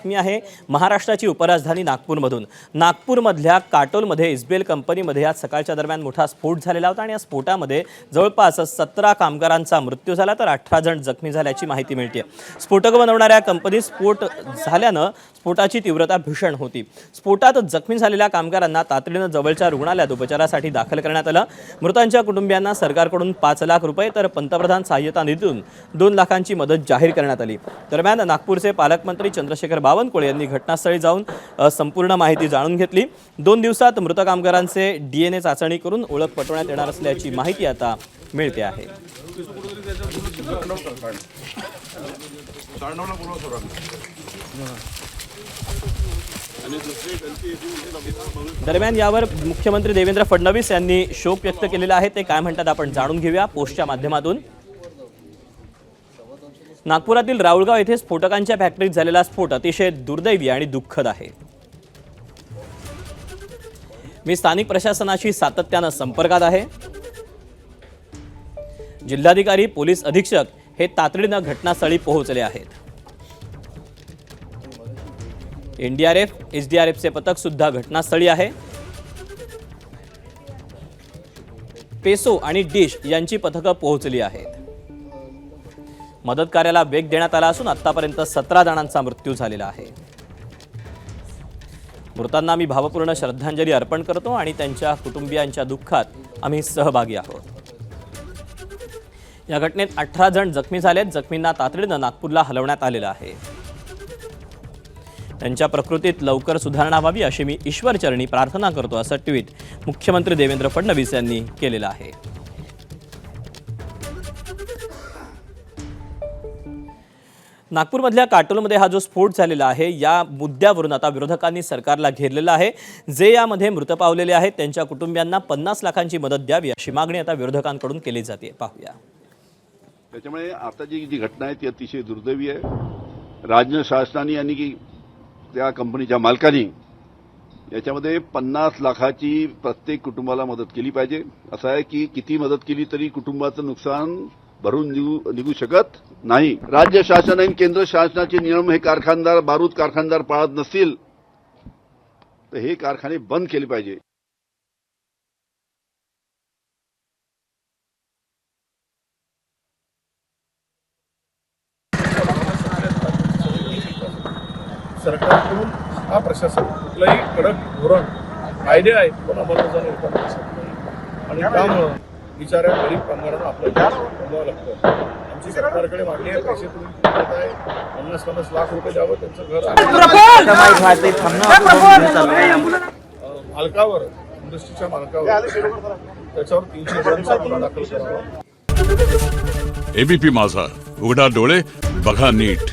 बातमी आहे महाराष्ट्राची उपराजधानी नागपूरमधून। नागपूरमधल्या काटोलमध्ये इस्बेल कंपनीमध्ये आज सकाळच्या दरम्यान मोठा स्फोट झालेला होता आणि या स्फोटामध्ये जवळपास 17 कामगारांचा मृत्यू झाला तर 18 जण जखमी झाल्याची माहिती मिळते। स्फोटक बनवणाऱ्या कंपनीत स्फोट झाल्यानं स्फोटाची तीव्रता भीषण होती। स्फोटात जखमी झालेल्या कामगारांना तातडीने जवळच्या रुग्णालयात उपचारासाठी दाखल करण्यात आलं। मृतांच्या कुटुंबियांना सरकारकडून 5 लाख रुपये तर पंतप्रधान सहाय्यता निधीतून 2 लाखांची मदत जाहीर करण्यात आली। दरम्यान नागपूरचे पालकमंत्री चंद्रशेखर बावनकुळे यांनी घटनास्थळी जाऊन संपूर्ण माहिती जाणून घेतली। 2 दिवसात मृत कामगारांचे DNA चाचणी करून ओळख पटवण्यात येणार असल्याची माहिती आता मिळते आहे। दरम्यान यावर मुख्यमंत्री देवेंद्र फडणवीस यांनी शोक व्यक्त केलेला आहे। ते काय म्हणतात आपण जाणून घेऊया पोस्टच्या माध्यमातून। नागपुरातील राऊळगाव येथे स्फोटकांच्या फॅक्टरीत झालेला स्फोट अतिशय दुर्दैवी आणि दुःखद आहे। मी स्थानिक प्रशासनाशी सातत्याने संपर्कात आहे। जिल्हाधिकारी पोलीस अधीक्षक हे तातडीने घटनास्थळी पोहोचले आहेत। NDRF SDRF चे पथक सुद्धा घटनास्थळी आहे। पेसो आणि डिश यांची पथकं पोहोचली आहेत। मदत कार्याला वेग देण्यात आला असून आतापर्यंत 17 जणांचा मृत्यू झालेला आहे। मृतांना मी भावपूर्ण श्रद्धांजली अर्पण करतो आणि त्यांच्या कुटुंबियांच्या दुःखात आम्ही सहभागी आहोत। या घटनेत 18 जण जखमी झालेत। जखमींना तातडीने नागपूरला हलवण्यात आलेलं आहे। त्यांच्या प्रकृतीत लवकर सुधारणा व्हावी अशी मी ईश्वरचरणी प्रार्थना करतो असं ट्विट मुख्यमंत्री देवेंद्र फडणवीस यांनी केलेलं आहे। नागपूरमधल्या काटोलमध्ये हा जो स्फोट झालेला आहे या मुद्द्यावरून आता विरोधकांनी सरकारला घेरलेलं आहे। जे यामध्ये मृत पावलेले आहेत त्यांच्या कुटुंबियांना 50 लाखांची मदत द्यावी अशी मागणी आता विरोधकांकडून केली जाते। पाहूया। त्याच्यामुळे आता जी घटना आहे ती अतिशय दुर्दैवी आहे। राज्य शासनाने आणि की त्या कंपनीच्या मालकांनी याच्यामध्ये 50 लाखाची प्रत्येक कुटुंबाला मदत केली पाहिजे। असं आहे की किती मदत केली तरी कुटुंबाचं नुकसान भरून निघू शकत नाही। राज्य शासन आणि केंद्र शासनाचे नियम हे कारखानदार बारूद कारखानदार पाळत नसतील तर हे कारखाने बंद केले पाहिजे। सरकारकडून हा प्रशासन कुठलाही कडक धोरण कायदे आहेत पण अंमलबजावणी होताना दिसत नाही आणि त्यामुळं बिचाऱ्या गरीब कामगारांना आपलं थांबावं लागतं। आमची सरकारकडे मागणी आहे पैसे तुम्ही देत आहे 50-50 लाख रुपये द्यावं त्यांचं घर मालकावर इंडस्ट्रीच्या मालकावर त्याच्यावर 300 गुन्हा दाखल करावा। ABP माझा उघडा डोळे बघा नीट।